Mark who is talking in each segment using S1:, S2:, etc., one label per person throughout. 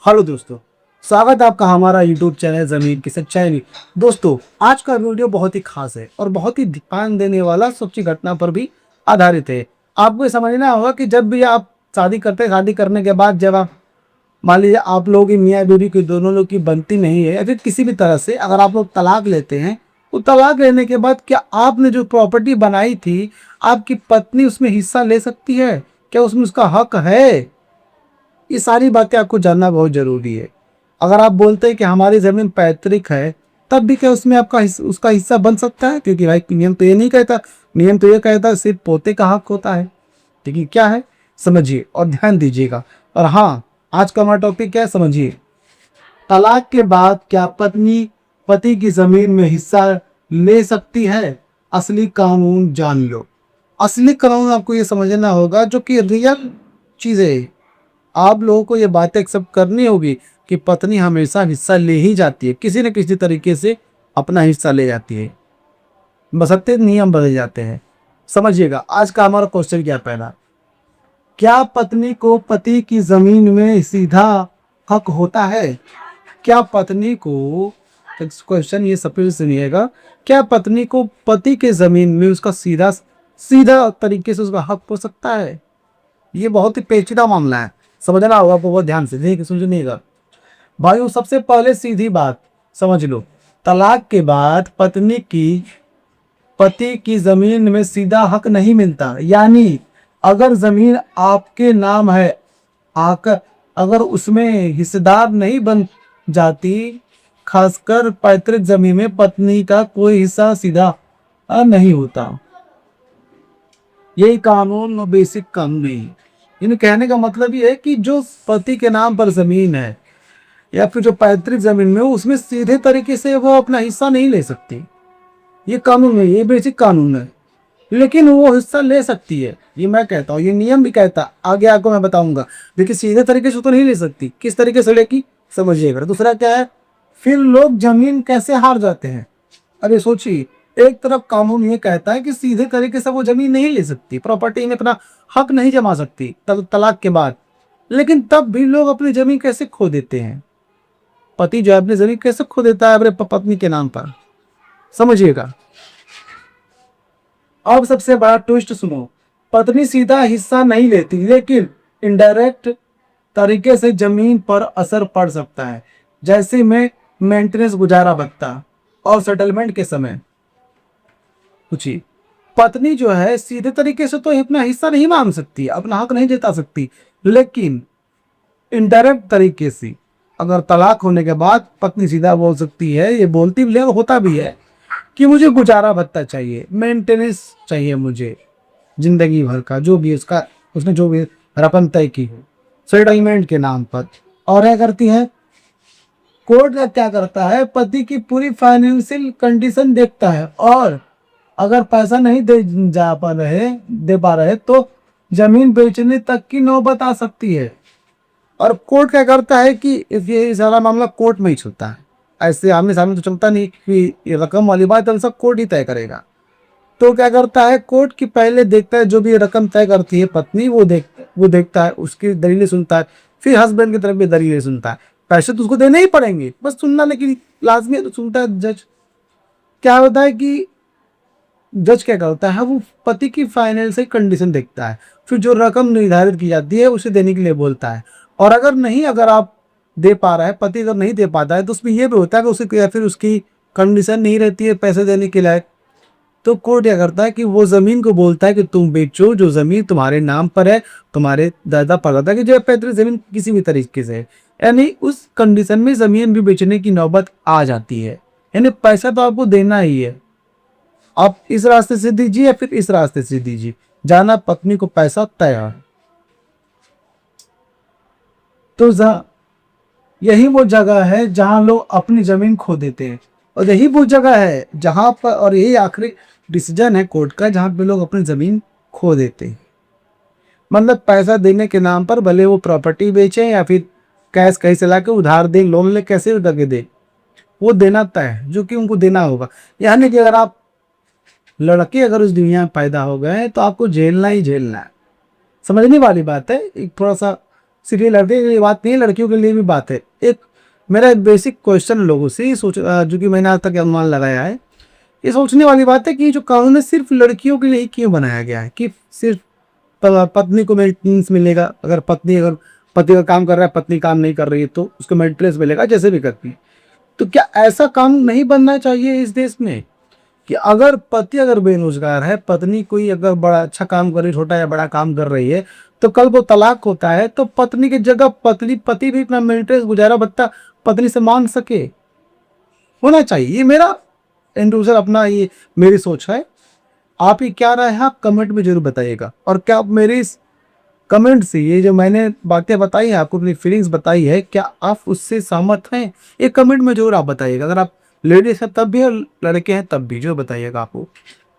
S1: Hello दोस्तों, स्वागत है आपका हमारा यूट्यूब चैनल ज़मीन की सच्चाई में। दोस्तों, आज का वीडियो बहुत ही खास है और बहुत ही ध्यान देने वाला सच्ची घटना पर भी आधारित है। आपको ये समझना होगा कि जब भी आप शादी करते हैं, शादी करने के बाद जब आप मान लीजिए आप लोगों की मियाँ बीवी की दोनों लोग की बनती नहीं है या फिर किसी भी तरह से अगर आप लोग तलाक लेते हैं, तो तलाक लेने के बाद क्या आपने जो प्रॉपर्टी बनाई थी, आपकी पत्नी उसमें हिस्सा ले सकती है? क्या उसमें उसका हक है? ये सारी बातें आपको जानना बहुत ज़रूरी है। अगर आप बोलते हैं कि हमारी ज़मीन पैतृक है, तब भी क्या उसमें आपका उसका हिस्सा बन सकता है? क्योंकि भाई नियम तो ये नहीं कहता, नियम तो ये कहता है सिर्फ पोते का हक होता है। लेकिन क्या है, समझिए और ध्यान दीजिएगा। और हाँ, आज का हमारा टॉपिक क्या है समझिए। तलाक के बाद क्या पत्नी पति की ज़मीन में हिस्सा ले सकती है? असली कानून जान लो। असली कानून आपको ये समझना होगा जो कि रियल चीज़ है। आप लोगों को ये बातें एक्सेप्ट करनी होगी कि पत्नी हमेशा हिस्सा ले ही जाती है, किसी न किसी तरीके से अपना हिस्सा ले जाती है, बशर्ते नियम बदल जाते हैं। समझिएगा आज का हमारा क्वेश्चन क्या पहला, क्या पत्नी को पति की जमीन में सीधा हक होता है? क्या पत्नी को, क्वेश्चन ये सबसे सुनिएगा, क्या पत्नी को पति के जमीन में उसका सीधा सीधा तरीके से उसका हक हो सकता है? ये बहुत ही पेचीदा मामला है, समझना होगा आपको बहुत ध्यान से, देखिए सुनिएगा भाइयों। सबसे पहले सीधी बात समझ लो, तलाक के बाद पत्नी की पति की जमीन में सीधा हक नहीं मिलता। यानी अगर जमीन आपके नाम है, आकर अगर उसमें हिस्सेदार नहीं बन जाती, खासकर पैतृक जमीन में पत्नी का कोई हिस्सा सीधा नहीं होता। यही कानून और बेसिक कानून है। इन कहने का मतलब ये है कि जो पति के नाम पर जमीन है या फिर जो पैतृक जमीन में उसमें सीधे तरीके से वो अपना हिस्सा नहीं ले सकती। ये कानून है, ये बेसिक कानून है। लेकिन वो हिस्सा ले सकती है, ये मैं कहता हूँ, ये नियम भी कहता है, आगे आपको मैं बताऊंगा। लेकिन सीधे तरीके से तो नहीं ले सकती। किस तरीके से लेगी समझिएगा। दूसरा क्या है, फिर लोग जमीन कैसे हार जाते हैं? अरे सोचिए, एक तरफ कानून ये कहता है कि सीधे तरीके से वो जमीन नहीं ले सकती, प्रॉपर्टी में अपना हक नहीं जमा सकती तलाक के बाद, लेकिन तब भी लोग अपनी जमीन कैसे खो देते हैं? पति जो है अपनी जमीन कैसे खो देता है अपने पत्नी के नाम पर? समझिएगा। अब सबसे बड़ा ट्विस्ट सुनो, पत्नी सीधा हिस्सा नहीं लेती, लेकिन इनडायरेक्ट तरीके से जमीन पर असर पड़ सकता है, जैसे में मेंटेनेंस, गुजारा भत्ता और सेटलमेंट के समय। पूछिए, पत्नी जो है सीधे तरीके से तो अपना हिस्सा नहीं मांग सकती, अपना हक नहीं जता सकती, लेकिन इनडायरेक्ट तरीके से अगर तलाक होने के बाद पत्नी सीधा बोल सकती है, ये बोलती भी है, होता भी है कि मुझे गुजारा भत्ता चाहिए, मेंटेनेंस चाहिए मुझे जिंदगी भर का, जो भी उसका उसने जो भी रकम तय की हो सेटलमेंट के नाम पर। और क्या करती है, कोर्ट का क्या करता है, पति की पूरी फाइनेंशियल कंडीशन देखता है, और अगर पैसा नहीं दे पा रहे तो जमीन बेचने तक की नौबत आ सकती है। और कोर्ट क्या करता है कि ये सारा मामला कोर्ट में ही चलता है, ऐसे आमने सामने तो चलता नहीं कि ये रकम वाली बात है, सब कोर्ट ही तय करेगा। तो क्या करता है, कोर्ट की पहले देखता है, जो भी रकम तय करती है पत्नी, वो देखता है, उसकी दलीलें सुनता है, फिर हस्बैंड की तरफ भी दलीलें सुनता है। पैसे तो उसको देने ही पड़ेंगे, बस सुनना लेकिन लाजमी है, तो सुनता है जज। क्या होता है कि जज क्या करता है, वो पति की फाइनेंशियल कंडीशन देखता है, फिर जो रकम निर्धारित की जाती है उसे देने के लिए बोलता है। और अगर आप दे पा रहा है, पति अगर नहीं दे पाता है, तो उसमें यह भी होता है कि उसे या फिर उसकी कंडीशन नहीं रहती है पैसे देने के लायक, तो कोर्ट क्या करता है कि वो जमीन को बोलता है कि तुम बेचो, जो जमीन तुम्हारे नाम पर है, तुम्हारे दादा परदादा की जो पैतृक जमीन किसी भी तरीके से है, यानी उस कंडीशन में जमीन भी बेचने की नौबत आ जाती है। यानी पैसा तो आपको देना ही है, आप इस रास्ते से दीजिए या फिर इस रास्ते से दीजिए, जाना पत्नी को पैसा तैयार। तो यही वो जगह है जहां लोग अपनी जमीन खो देते हैं, और यही वो जगह है जहां पर, और यही आखिरी डिसीजन है कोर्ट का, जहां पे लोग अपनी जमीन खो देते हैं। मतलब पैसा देने के नाम पर भले वो प्रॉपर्टी बेचें या फिर कैश कहीं से ला के उधार दें, लोन ले, कैसे भी करके दे, वो देना तय है, जो कि उनको देना होगा। यानी कि अगर आप लड़के अगर उस दुनिया में पैदा हो गए तो आपको झेलना ही झेलना है। समझने वाली बात है, एक थोड़ा सा सिर्फ ये लड़के के लिए बात नहीं है, लड़कियों के लिए भी बात है। एक मेरा एक बेसिक क्वेश्चन लोगों से ही जो कि मैंने आज तक अनुमान लगाया है, ये सोचने वाली बात है कि जो कानून है सिर्फ लड़कियों के लिए ही क्यों बनाया गया है, कि सिर्फ पत्नी को मेंटेनेंस मिलेगा। अगर पति का काम कर रहा है, पत्नी काम नहीं कर रही है, तो उसको मेंटेनेंस मिलेगा जैसे भी करती है। तो क्या ऐसा कानून नहीं बनना चाहिए इस देश में कि अगर पति अगर बेरोजगार है, पत्नी कोई अगर बड़ा अच्छा काम कर रही, छोटा या बड़ा काम कर रही है, तो कल वो तलाक होता है तो पत्नी की जगह पति भी अपना मेंटेनेंस गुजारा भत्ता पत्नी से मांग सके, होना चाहिए। ये मेरा इंडिविजुअल अपना ये मेरी सोच है। आप ही क्या राय है, आप कमेंट में जरूर बताइएगा। और क्या आप मेरी इस कमेंट से, ये जो मैंने बातें बताई है, आपको अपनी फीलिंग्स बताई है, क्या आप उससे सहमत हैं? ये कमेंट में जरूर आप बताइएगा। अगर आप लेडीज हैं तब भी और लड़के हैं तब भी, जो बताइएगा आपको।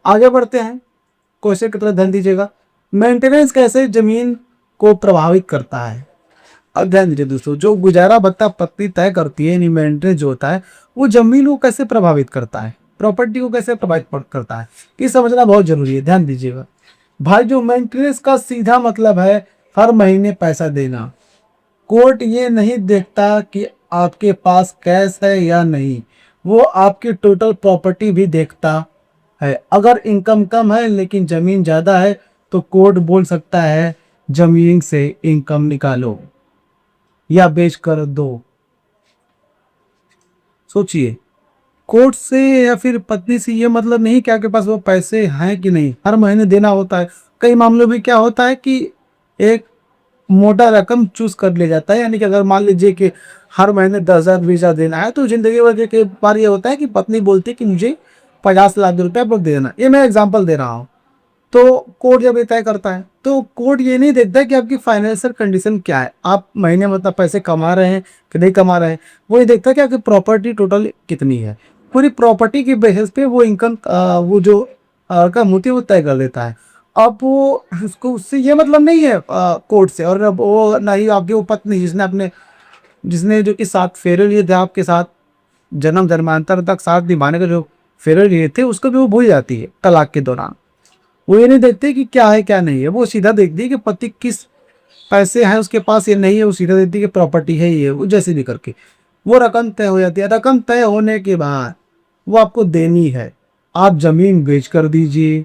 S1: आगे बढ़ते हैं, क्वेश्चन की तरफ ध्यान दीजिएगा। मेंटेनेंस कैसे जमीन को प्रभावित करता है? अब ध्यान दीजिए दोस्तों, जो गुजारा भत्ता पत्नी तय करती है, मेंटेनेंस जो होता है वो जमीन को कैसे प्रभावित करता है, प्रॉपर्टी को कैसे प्रभावित करता है, ये समझना बहुत जरूरी है। ध्यान दीजिएगा भाई, जो मेंटेनेंस का सीधा मतलब है हर महीने पैसा देना। कोर्ट ये नहीं देखता कि आपके पास कैश है या नहीं, वो आपकी टोटल प्रॉपर्टी भी देखता है। अगर इनकम कम है लेकिन जमीन ज्यादा है तो कोर्ट बोल सकता है जमीन से इनकम निकालो या बेच कर दो। सोचिए, कोर्ट से या फिर पत्नी से ये मतलब नहीं कि आपके पास वो पैसे हैं कि नहीं, हर महीने देना होता है। कई मामलों में क्या होता है कि एक मोटा रकम चूज कर लिया जाता है, यानी कि अगर मान लीजिए कि हर महीने 10,000 20,000 देना है, तो जिंदगी भर के बार ये होता है कि पत्नी बोलती है कि मुझे 50 लाख रुपया दे देना। ये मैं एग्जाम्पल दे रहा हूँ। तो कोर्ट जब ये तय करता है तो कोर्ट ये नहीं देखता कि आपकी फाइनेंशियल कंडीशन क्या है, आप महीने मतलब पैसे कमा रहे हैं कि नहीं कमा रहे हैं। वो ये देखता है कि आपकी प्रॉपर्टी टोटल कितनी है। पूरी प्रॉपर्टी की बेसिस पे वो इनकम वो जो रकम होती है वो तय कर देता है। अब वो उसको उससे ये मतलब नहीं है कोर्ट से, और अब वो ना ही आपकी वो पत्नी जिसने जो कि साथ फेरे लिए थे आपके साथ, जन्म जन्मांतर तक साथ निभाने का जो फेरे लिए थे, उसको भी वो भूल जाती है तलाक के दौरान। वो ये नहीं देखते कि क्या है क्या नहीं है, वो सीधा देखती है कि पति किस पैसे हैं उसके पास, ये नहीं है, वो सीधा देखती है कि प्रॉपर्टी है ये, वो जैसे भी करके वो रकम तय हो जाती है। रकम तय होने के बाद वो आपको देनी है। आप जमीन बेच कर दीजिए,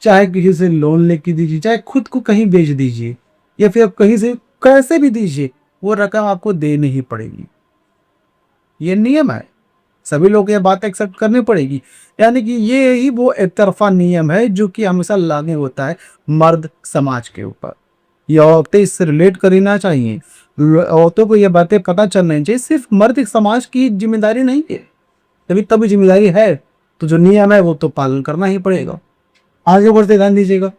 S1: चाहे किसी से लोन लेके दीजिए, चाहे खुद को कहीं बेच दीजिए, या फिर आप कहीं से कैसे भी दीजिए, वो रकम आपको देनी ही पड़ेगी। ये नियम है, सभी लोग ये बात एक्सेप्ट करनी पड़ेगी। यानी कि ये ही वो एक तरफा नियम है जो कि हमेशा लागू होता है मर्द समाज के ऊपर। ये औरतें इससे रिलेट करना चाहिए, औरतों को ये बातें पता चलनी चाहिए। सिर्फ मर्द समाज की जिम्मेदारी नहीं है, तभी जिम्मेदारी है तो जो नियम है वो तो पालन करना ही पड़ेगा। आगे बढ़ते ध्यान दीजिएगा।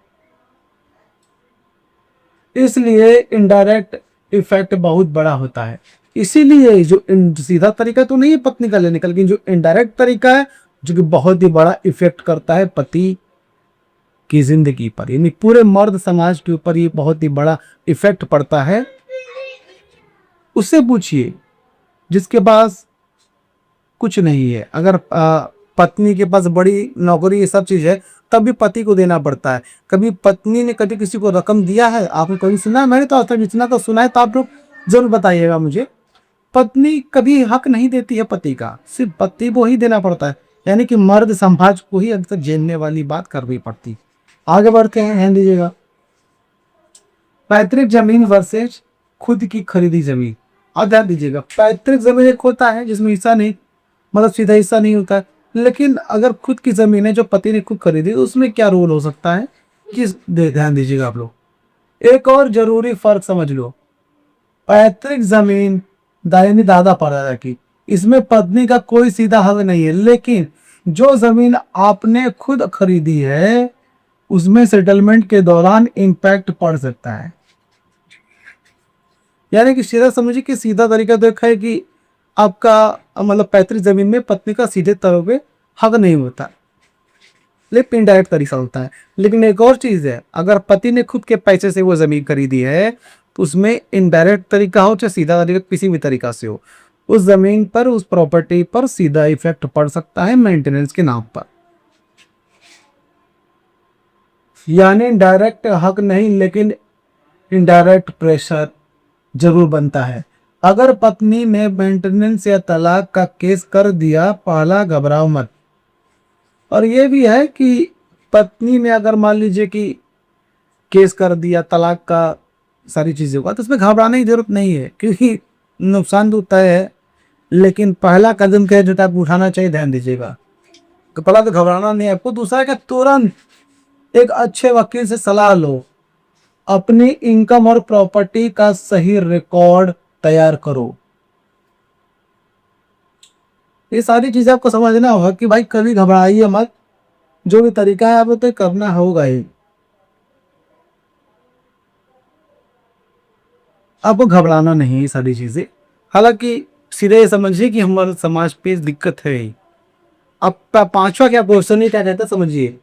S1: इसलिए इनडायरेक्ट इफेक्ट बहुत बड़ा होता है। इसीलिए जो सीधा तरीका तो नहीं है पत्नी का लेने का, लेकिन जो इनडायरेक्ट तरीका है जो कि बहुत ही बड़ा इफेक्ट करता है पति की जिंदगी पर, यानी पूरे मर्द समाज के ऊपर ये बहुत ही बड़ा इफेक्ट पड़ता है। उससे पूछिए जिसके पास कुछ नहीं है, अगर पत्नी के पास बड़ी नौकरी ये सब चीज है तब भी पति को देना पड़ता है। कभी पत्नी ने कभी किसी को रकम दिया है, आपने कभी सुना है? मैंने तो आज तक इतना तो सुना है, तो आप लोग जरूर बताइएगा मुझे। पत्नी कभी हक नहीं देती है पति का, सिर्फ पति को ही देना पड़ता है। यानी कि मर्द समाज को ही अक्सर झेलने वाली बात करनी पड़ती। आगे बढ़ते हैं, ध्यान दीजिएगा। पैतृक जमीन वर्सेज खुद की खरीदी जमीन। अब ध्यान दीजिएगा, पैतृक जमीन एक होता है जिसमें हिस्सा नहीं, मतलब सीधा हिस्सा नहीं होता है। लेकिन अगर खुद की जमीन है जो पति ने खुद खरीदी, तो उसमें क्या रोल हो सकता है, किस ध्यान दीजिएगा आप लोग। एक और जरूरी फर्क समझ लो, पैतृक जमीन दाहिनी दादा परदादा की, इसमें पत्नी का कोई सीधा हक नहीं है। लेकिन जो जमीन आपने खुद खरीदी है उसमें सेटलमेंट के दौरान इंपैक्ट पड़ सकता है। यानी कि सीधा समझिए कि सीधा तरीका तो एक है कि आपका मतलब पैतृक जमीन में पत्नी का सीधे तौर पे हक नहीं होता, लेकिन इनडायरेक्ट तरीका होता है। लेकिन एक और चीज है, अगर पति ने खुद के पैसे से वो जमीन खरीदी है तो उसमें इनडायरेक्ट तरीका हो चाहे सीधा तरीका, किसी भी तरीका से हो, उस जमीन पर, उस प्रॉपर्टी पर सीधा इफेक्ट पड़ सकता है मेंटेनेंस के नाम पर। यानी डायरेक्ट हक नहीं लेकिन इनडायरेक्ट प्रेशर जरूर बनता है। अगर पत्नी ने मेंटेनेंस या तलाक का केस कर दिया, पहला घबराओ मत। और ये भी है कि पत्नी ने अगर मान लीजिए कि केस कर दिया तलाक का, सारी चीज़ों का, तो उसमें घबराने की जरूरत नहीं है, क्योंकि नुकसान तो तय है। लेकिन पहला कदम क्या है जो आपको उठाना चाहिए, ध्यान दीजिएगा। तो पहला तो घबराना नहीं है आपको, दूसरा क्या, तुरंत एक अच्छे वकील से सलाह लो। अपनी इनकम और प्रॉपर्टी का सही रिकॉर्ड तैयार करो। ये सारी चीजें आपको समझना होगा कि भाई कभी घबराइए मत, जो भी तरीका है आपको तो करना होगा ही। आपको घबराना नहीं है ये सारी चीजें। हालांकि सीधे ये समझिए कि हमारे समाज पे दिक्कत है ही। अब पांचवा क्या क्वेश्चन ही क्या कहता है समझिए।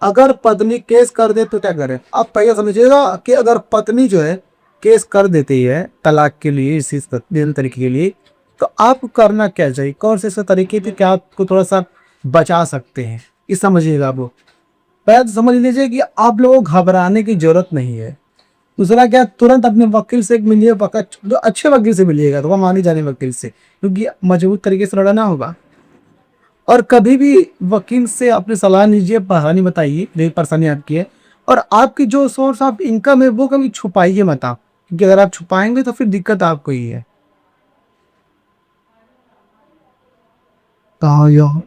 S1: अगर पत्नी केस कर दे तो क्या करें। आप पहले समझिएगा कि अगर पत्नी जो है केस कर देती है तलाक के लिए, इसी तरीके के लिए, तो आपको करना क्या चाहिए, कौन से ऐसे तरीके थे क्या आपको थोड़ा सा बचा सकते हैं, ये समझिएगा। आप पहले तो समझ लीजिए कि आप लोगों को घबराने की जरूरत नहीं है। दूसरा क्या, तुरंत अपने वकील से मिलिए, जो अच्छे वकील से मिलिएगा, तो माने जाने वकील से, क्योंकि मजबूत तरीके से लड़ना होगा। और कभी भी वकील से अपनी सलाह लीजिए, परेशानी बताइए, मेरी परेशानी आपकी है। और आपकी जो सोर्स ऑफ इनकम है वो कभी छुपाइए मत आप, क्योंकि अगर आप छुपाएंगे तो फिर दिक्कत आपको ही है। कहा यह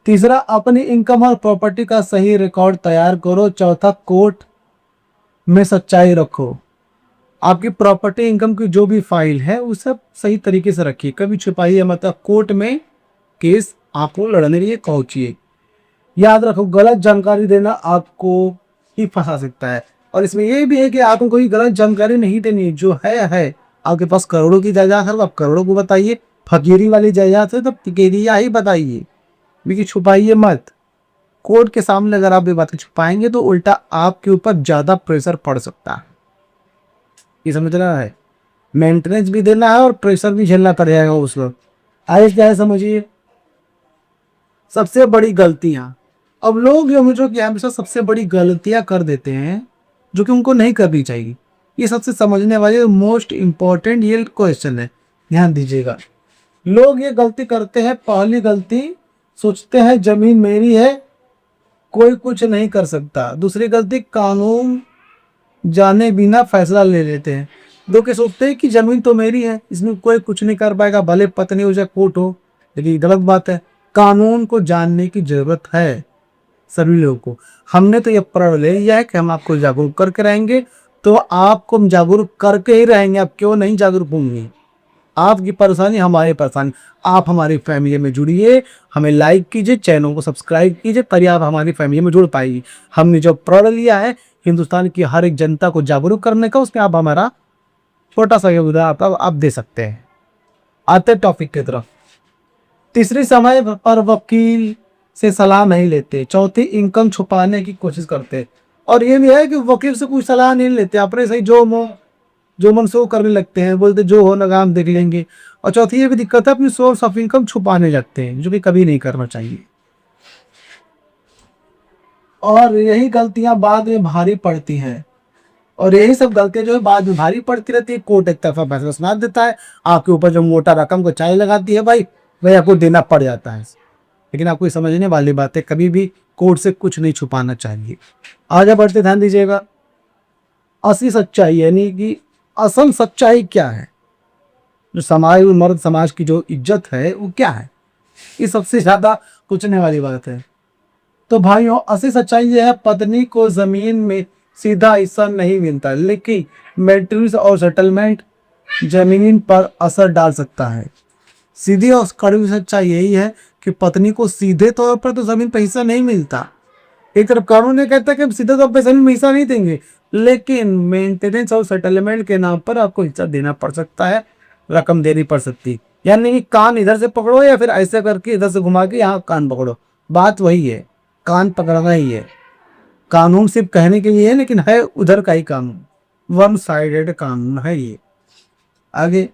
S1: तीसरा, अपनी इनकम और प्रॉपर्टी का सही रिकॉर्ड तैयार करो। चौथा, कोर्ट में सच्चाई रखो। आपकी प्रॉपर्टी इनकम की जो भी फाइल है वो सब सही तरीके से रखिए, कभी छुपाइए मतलब। कोर्ट में केस आपको लड़ने के लिए पहुंचिए। याद रखो, गलत जानकारी देना आपको ही फंसा सकता है। और इसमें ये भी है कि आपको कोई गलत जानकारी नहीं देनी, जो है। आपके पास करोड़ों की जायदाद है तो आप करोड़ों को बताइए, फकीरी वाली जायदाद है तो फकीरिया ही बताइए, क्योंकि छुपाइए मत। कोर्ट के सामने अगर आप ये बातें छुपाएंगे तो उल्टा आपके ऊपर ज्यादा प्रेशर पड़ सकता है। ये समझ रहा है, मेंटेनेंस भी देना है और प्रेशर भी झेलना पड़ जाएगा उस वक्त। आइए क्या है समझिए। सबसे बड़ी गलतियां, अब लोग जो कि हमेशा सबसे बड़ी गलतियां कर देते हैं जो कि उनको नहीं करनी चाहिए। ये सबसे समझने वाले मोस्ट इंपॉर्टेंट ये क्वेश्चन है, ध्यान दीजिएगा। लोग ये गलती करते हैं, पहली गलती, सोचते हैं जमीन मेरी है, कोई कुछ नहीं कर सकता। दूसरी गलती, कानून जाने बिना फैसला ले लेते हैं। लोग ये सोचते हैं कि जमीन तो मेरी है, इसमें कोई कुछ नहीं कर पाएगा, भले पत्नी हो चाहे कोर्ट हो। लेकिन गलत बात है, कानून को जानने की जरूरत है सभी लोगों को। हमने तो ये प्रण ले लिया है कि हम आपको जागरूक करके रहेंगे, तो आपको हम जागरूक करके ही रहेंगे। आप क्यों नहीं जागरूक होंगे, आपकी परेशानी हमारी परेशानी। आप हमारी फैमिली में जुड़िए, हमें लाइक कीजिए, चैनल को सब्सक्राइब कीजिए, तभी आप हमारी फैमिली में जुड़ पाइए। हमने जो प्रण लिया है हिंदुस्तान की हर एक जनता को जागरूक करने का, उसमें आप हमारा छोटा सा योगदान आप दे सकते हैं। आते टॉपिक की तरफ। तीसरी, समय पर वकील से सलाह नहीं लेते। चौथी, इनकम छुपाने की कोशिश करते। और ये भी है कि वकील से कोई सलाह नहीं लेते, अपने सही जो मन से वो करने लगते हैं, बोलते जो हो लगा हम देख लेंगे। और चौथी ये भी दिक्कत है, अपनी सोर्स ऑफ इनकम छुपाने लगते हैं, जो कि कभी नहीं करना चाहिए। और यही गलतियां बाद में भारी पड़ती हैं, और यही सब गलतियां जो है बाद में भारी पड़ती रहती है। कोर्ट एक तरफा फैसला सुना देता है, आपके ऊपर जो मोटा रकम को चाय लगाती है भाई, वही आपको देना पड़ जाता है। लेकिन आपको ये समझने वाली बात है, कभी भी कोर्ट से कुछ नहीं छुपाना चाहिए। आगे बढ़ते ध्यान दीजिएगा। असली सच्चाई यानी कि असल सच्चाई क्या है, जो समाज मर्द समाज की जो इज्जत है वो क्या है, ये सबसे ज्यादा पूछने वाली बात है। तो भाइयों, असली सच्चाई ये है, पत्नी को जमीन में सीधा हिस्सा नहीं मिलता, लेकिन मेंटेनेंस और सेटलमेंट जमीन पर असर डाल सकता है। सीधी और कड़वी सच्चाई यही है कि पत्नी को सीधे तौर पर तो जमीन पर हिस्सा नहीं मिलता। एक तरफ कानून ये कहता है कि हम सीधे तौर पर जमीन में हिस्सा नहीं देंगे, लेकिन मेंटेनेंस और सेटलमेंट के नाम पर आपको हिस्सा देना पड़ सकता है, रकम देनी पड़ सकती है। यानी कि कान इधर से पकड़ो या फिर ऐसे करके इधर से घुमा के यहाँ कान पकड़ो, बात वही है, कान पकड़ना ही है। कानून सिर्फ कहने के लिए है, लेकिन है उधर का ही कानून, वन साइडेड कानून है ये। आगे,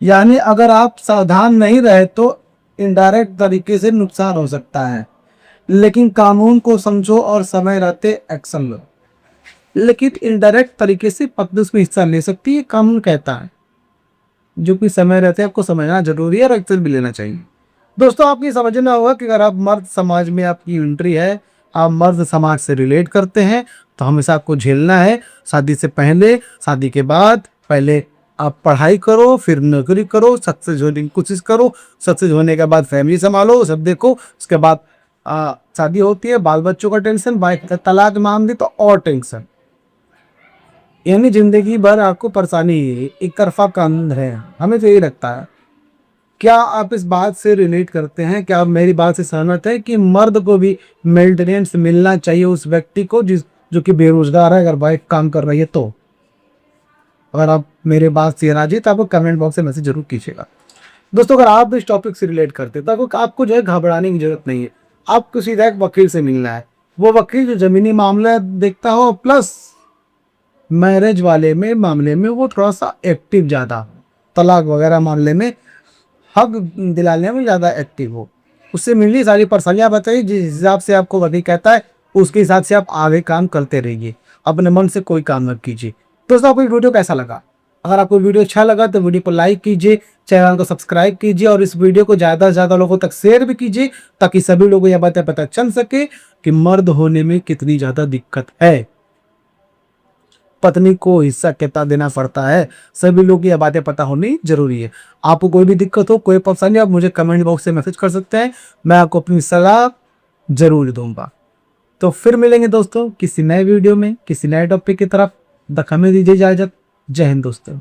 S1: यानी अगर आप सावधान नहीं रहे तो इनडायरेक्ट तरीके से नुकसान हो सकता है, लेकिन कानून को समझो और समय रहते एक्शन लो। लेकिन इनडायरेक्ट तरीके से पत्नी उसमें हिस्सा ले सकती है, कानून कहता है। जो भी समय रहते हैं आपको समझना जरूरी है और एक्शन भी लेना चाहिए। दोस्तों आपको ये समझना होगा कि अगर आप मर्द समाज में आपकी एंट्री है, आप मर्द समाज से रिलेट करते हैं, तो हमेशा आपको झेलना है। शादी से पहले, शादी के बाद, पहले आप पढ़ाई करो, फिर नौकरी करो, सक्सेस होने की कोशिश करो, सक्सेस होने के बाद फैमिली संभालो, सब देखो। उसके बाद शादी होती है, बाल बच्चों का टेंशन, बाइक तलाक मामले तो और टेंशन, यानी जिंदगी भर आपको परेशानी है, एक तरफा कानून है। हमें तो यही लगता है। क्या आप इस बात से रिलेट करते हैं? क्या आप मेरी बात से सहमत हैं कि मर्द को भी मेंटेनेंस मिलना चाहिए उस व्यक्ति को जो कि बेरोजगार है, अगर वाइफ काम कर रही है तो? अगर आप मेरे बात से राजी तो आपको कमेंट बॉक्स में मैसेज जरूर कीजिएगा। दोस्तों अगर आप इस टॉपिक से रिलेट करते हैं तो आपको जो है घबराने की जरूरत नहीं है। आपको सीधा एक वकील से मिलना है, वो वकील जो जमीनी मामला देखता हो, प्लस मैरिज वाले में मामले में वो थोड़ा सा एक्टिव, ज़्यादा तलाक वगैरह मामले में हक दिलाने में ज़्यादा एक्टिव हो। उससे मिली सारी परेशानियाँ बताइए, जिस हिसाब से आपको वकील कहता है उसके हिसाब से आप आगे काम करते रहिए, अपने मन से कोई काम मत कीजिए। दोस्तों आपको वीडियो कैसा लगा? अगर आपको वीडियो अच्छा लगा तो वीडियो को लाइक कीजिए, चैनल को सब्सक्राइब कीजिए और इस वीडियो को ज़्यादा से ज़्यादा लोगों तक शेयर भी कीजिए, ताकि सभी लोगों को यह बातें पता चल सके कि मर्द होने में कितनी ज़्यादा दिक्कत है, पत्नी को हिस्सा कितना देना पड़ता है। सभी लोग ये बातें पता होनी जरूरी है। आपको कोई भी दिक्कत हो, कोई परेशानी, आप मुझे कमेंट बॉक्स से मैसेज कर सकते हैं, मैं आपको अपनी सलाह जरूर दूंगा। तो फिर मिलेंगे दोस्तों किसी नए वीडियो में, किसी नए टॉपिक की तरफ। दखा में दीजिए इजाजत। जय हिंद दोस्तों।